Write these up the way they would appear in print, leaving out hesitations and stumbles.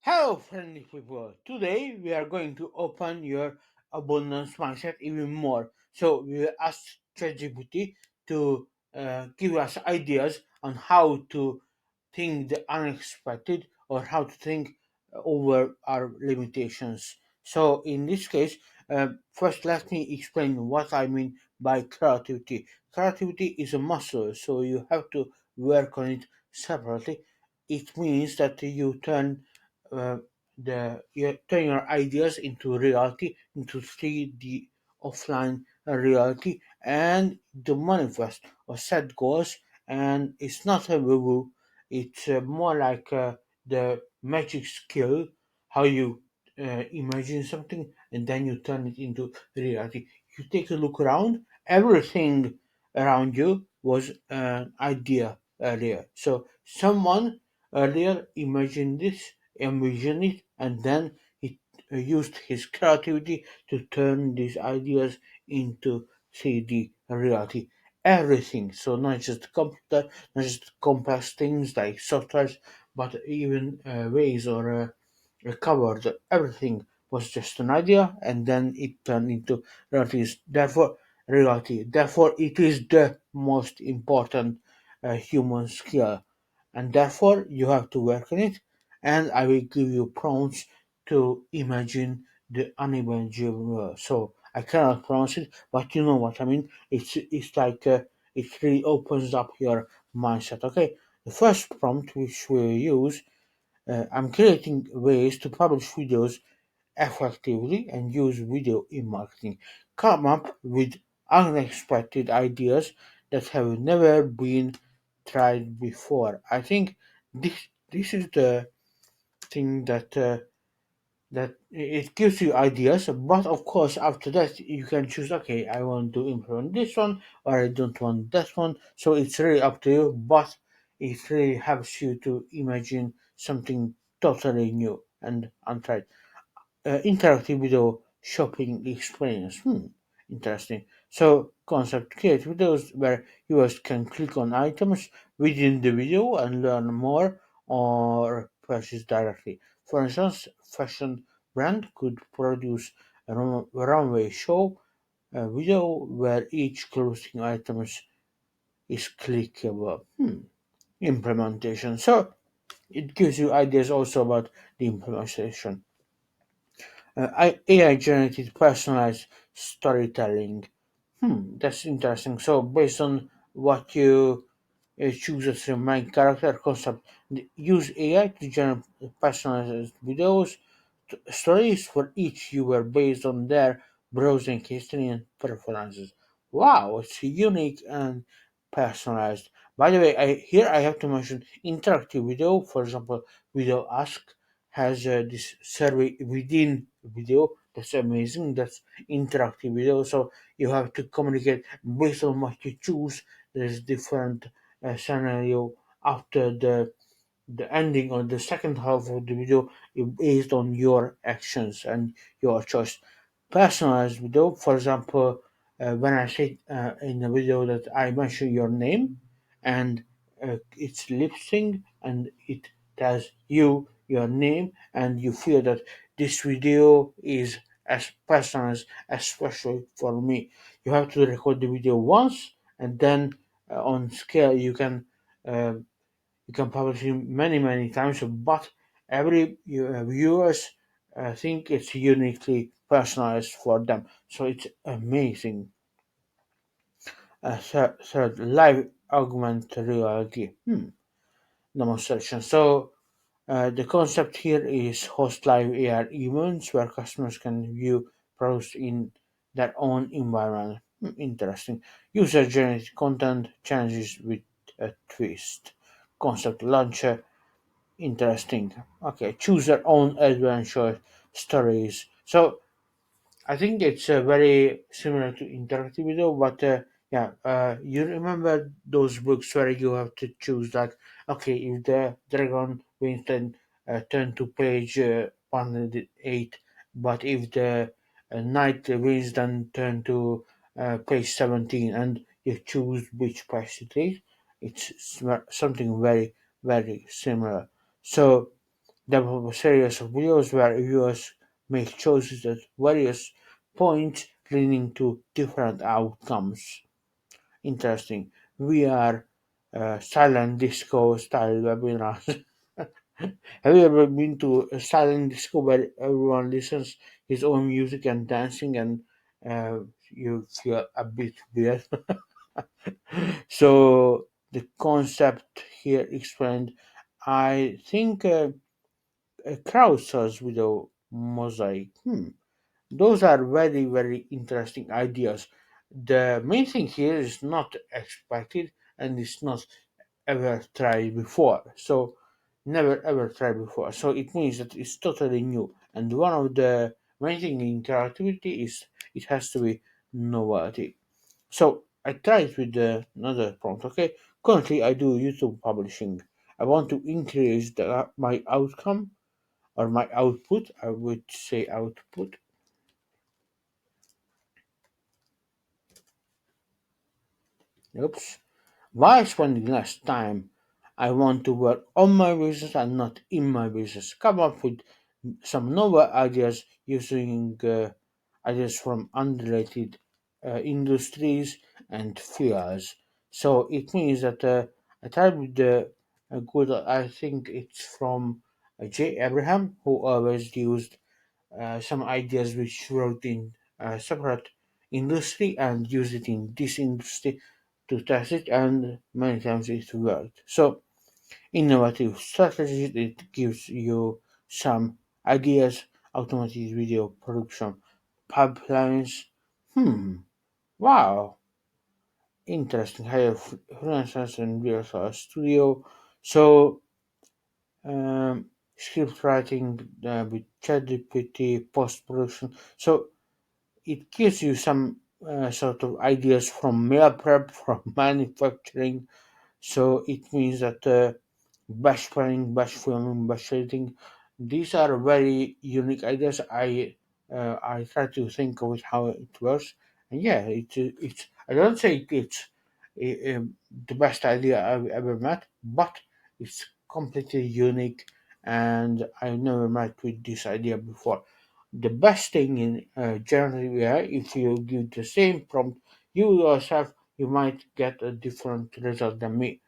Hello, friendly people. Today we are going to open your abundance mindset even more. So we will ask ChatGPT to give us ideas on how to think the unexpected or how to think over our limitations. So in this case, first let me explain what I mean by creativity. Creativity is a muscle, so you have to work on it separately. It means that uh, you turn your ideas into reality, into 3D offline reality, and to manifest or set goals. And it's not a woo. It's more like the magic skill, how you imagine something and then you turn it into reality. You take a look around, everything around you was an idea earlier. So someone earlier imagined this, envisioned it, and then he used his creativity to turn these ideas into 3D reality. Everything, so not just computer, not just complex things like softwares, but even ways or recovered. Everything was just an idea, and then it turned into reality. Therefore, it is the most important human skill, and therefore you have to work on it. And I will give you prompts to imagine the unimaginable. So I cannot pronounce it, but you know what I mean. It's like it really opens up your mindset. Okay, the first prompt which we use, I'm creating ways to publish videos effectively and use video in marketing. Come up with unexpected ideas that have never been tried before. I think this is the thing that it gives you ideas, but of course after that you can choose. Okay, I want to implement this one or I don't want that one. So it's really up to you, but it really helps you to imagine something totally new and untried. Interactive video shopping experience. Interesting. So, concept create videos where viewers can click on items within the video and learn more or purchase directly. For instance, fashion brand could produce a runway show video where each clothing items is clickable. Implementation. So it gives you ideas also about the implementation. AI generated personalized storytelling. That's interesting. So based on what you choose as your main character concept, use AI to generate personalized videos, stories for each viewer based on their browsing history and preferences. Wow, it's unique and personalized. By the way, I have to mention interactive video. For example, Video Ask has this survey within video. That's amazing. That's interactive video. So you have to communicate based on what you choose. There's different scenario after the ending or the second half of the video is based on your actions and your choice. Personalized video, for example, when I say in the video that I mention your name and it's lip sync and it tells you your name and you feel that this video is as personalized, especially for me. You have to record the video once and then on scale uh, you can publish it many times, but every viewers think it's uniquely personalized for them. So it's amazing. Third, live augmented reality demonstration. So the concept here is host live AR events where customers can view products in their own environment. Interesting. User generated content challenges with a twist. Concept launcher. Interesting. Okay, choose your own adventure stories. So I think it's very similar to interactive video, but yeah, you remember those books where you have to choose like, okay, if the dragon wins, then turn to page 108, but if the knight wins, then turn to page 17, and you choose which page it is. It's something very similar. So develop a series of videos where viewers make choices at various points leading to different outcomes. Interesting. We are silent disco style webinars. Have you ever been to a silent disco where everyone listens his own music and dancing and uh, you feel a bit weird? So the concept here explained, I think a crowdsourced video mosaic. Those are very, very interesting ideas. The main thing here is not expected and it's not ever tried before. So never ever tried before. So it means that it's totally new. And one of the main thing in creativity is it has to be novelty. So I tried with another prompt. Okay, currently I do YouTube publishing. I want to increase my outcome or my output. I would say output. Oops. Why spending less time? I want to work on my business and not in my business. Come up with some novel ideas using ideas from unrelated industries and fields. So it means that I tried with the good, I think it's from J. Abraham, who always used some ideas which wrote in a separate industry and used it in this industry to test it, and many times it worked. So innovative strategies, it gives you some ideas, automated video production pipelines. Wow, interesting. Hire freelancers and virtual studio. So script writing with ChatGPT, post production. So it gives you some sort of ideas from meal prep, from manufacturing. So it means that bash planning, bash filming, bash editing, these are very unique ideas. I try to think of it how it works, and yeah, it's. I don't say it's the best idea I've ever met, but it's completely unique, and I've never met with this idea before. The best thing in generative AI, if you give the same prompt, you yourself, you might get a different result than me.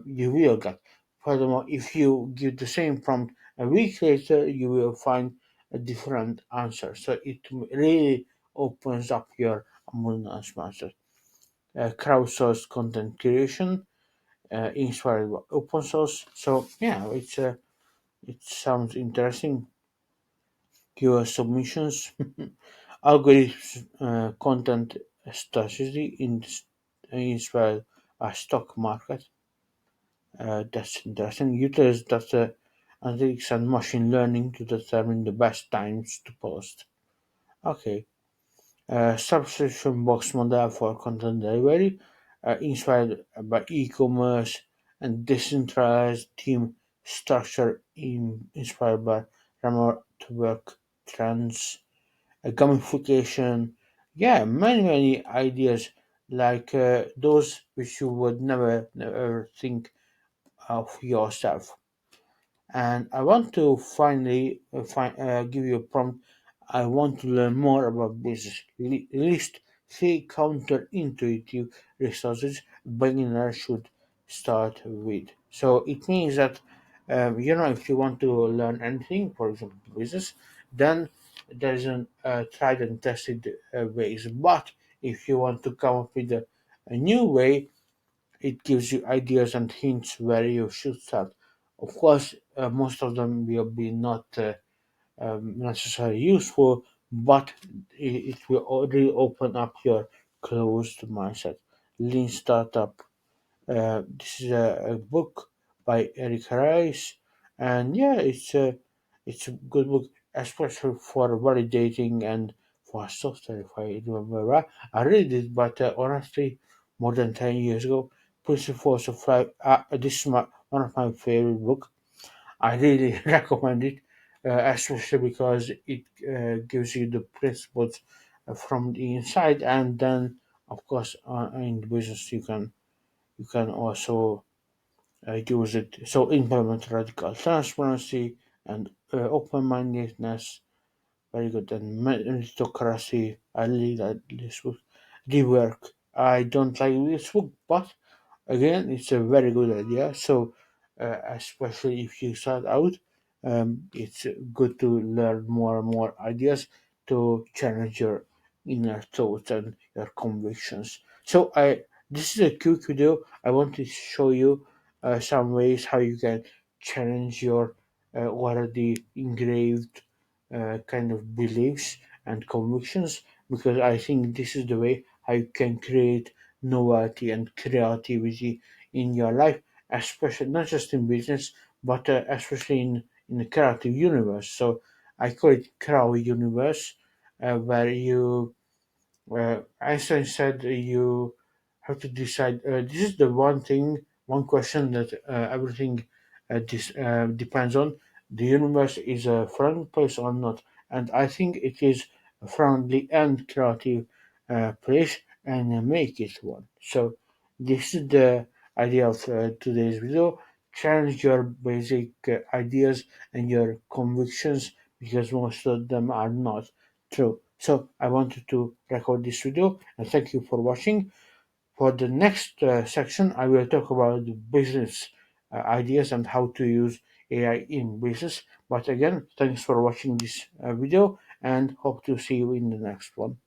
You will get. Furthermore, if you give the same prompt a week later, you will find a different answer. So it really opens up your abundance master. Crowdsourced content creation, inspired by open source. So yeah, it sounds interesting. Your submissions, algorithms, content strategy inspired a stock market. That's interesting. Utilize data analytics and machine learning to determine the best times to post. Okay. Subscription box model for content delivery, inspired by e-commerce and decentralized team structure inspired by remote work trends, gamification. Yeah, many ideas like those which you would never think of yourself. And I want to finally give you a prompt. I want to learn more about business. List three counterintuitive resources beginners should start with. So it means that if you want to learn anything, for example, business, then there is an tried and tested ways. But if you want to come up with a new way, it gives you ideas and hints where you should start. Of course, most of them will be not necessarily useful, but it will already open up your closed mindset. Lean Startup. This is a book by Eric Rice, and yeah, it's a good book, especially for validating and for software. If I remember right, I read it, but honestly, more than 10 years ago. Principles of Life. This is one of my favorite book. I really recommend it, especially because it gives you the principles from the inside, and then of course in the business you can also use it. So implement radical transparency and open-mindedness. Very good. And meritocracy. I really like this book. Rework. I don't like this book, but again, it's a very good idea. So, especially if you start out, it's good to learn more and more ideas to challenge your inner thoughts and your convictions. So, this is a quick video. I want to show you some ways how you can challenge your already engraved kind of beliefs and convictions, because I think this is the way how you can create novelty and creativity in your life, especially not just in business, but especially in the creative universe. So I call it creative universe, where you Einstein said you have to decide. This is the one thing, one question that everything depends on. The universe is a friendly place or not, and I think it is a friendly and creative place, and make it one. So this is the idea of today's video. Challenge your basic ideas and your convictions, because most of them are not true. So I wanted to record this video, and thank you for watching. For the next section, I will talk about the business ideas and how to use AI in business. But again, thanks for watching this video, and hope to see you in the next one.